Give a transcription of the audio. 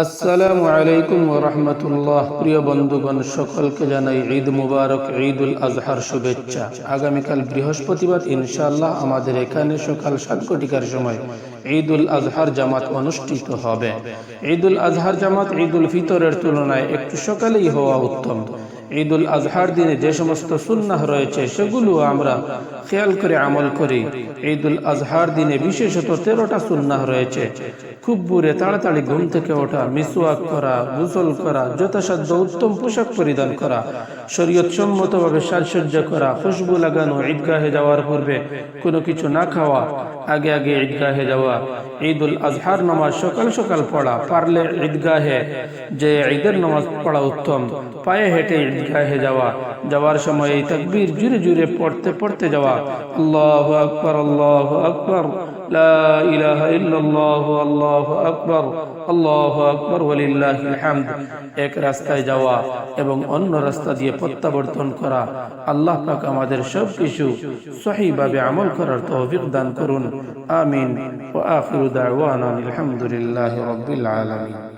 আসসালামু আলাইকুম ওয়া রাহমাতুল্লাহ। প্রিয় বন্ধুগণ, সকলকে জানাই ঈদ মুবারক, ঈদুল আজহার শুভেচ্ছা। আগামীকাল বৃহস্পতিবার ইনশাআল্লাহ আমাদের এখানে সকাল 7 ঘটিকার সময় ঈদুল আজহার জামাত অনুষ্ঠিত হবে। ঈদুল আজহার জামাত ঈদুল ফিতরের তুলনায় একটু সকালেই হওয়া উত্তম। ঈদুল আজহার দিনে যে সমস্ত সুন্নাহ রয়েছে সেগুলো আমরা খেয়াল করে আমল করি। ঈদুল আজহার দিনে বিশেষত 13টা সুন্নাহ রয়েছে। খুব ভোরে তাড়াতাড়ি ঘুম থেকে ওঠা, মিসওয়াক করা, গোসল করা, যথাসাধ্য উত্তম পোশাক পরিধান করা, শরীয়ত সম্মতভাবে সাজসজ্জা করা, খুশবু লাগানো, ঈদগাহে যাওয়ার পূর্বে কোনো কিছু না খাওয়া, আগে আগে ঈদগাহে যাওয়া, ঈদুল আজহার নামাজ সকাল সকাল পড়া, পারলে ঈদগাহে যে ঈদের নামাজ পড়া উত্তম, পায়ে হেঁটে ঈদগাহে যাওয়া, যাওয়ার সময় এই তাকবীর জুরে জুরে পড়তে পড়তে যাওয়া, আল্লাহু আকবার, আল্লাহু আকবার, লা ইলাহা ইল্লাল্লাহু, আল্লাহু আকবার, আল্লাহু আকবার, ওয়ালিল্লাহিল হামদ। এক রাস্তায় যাওয়া এবং অন্য রাস্তা দিয়ে প্রত্যাবর্তন করা। আল্লাহ পাক আমাদের সব কিছু সহিভাবে আমল করার তৌফিক দান করুন। আমিন। ওয়া আখিরু দাওয়ানা আলহামদুলিল্লাহি রাব্বিল আলামিন।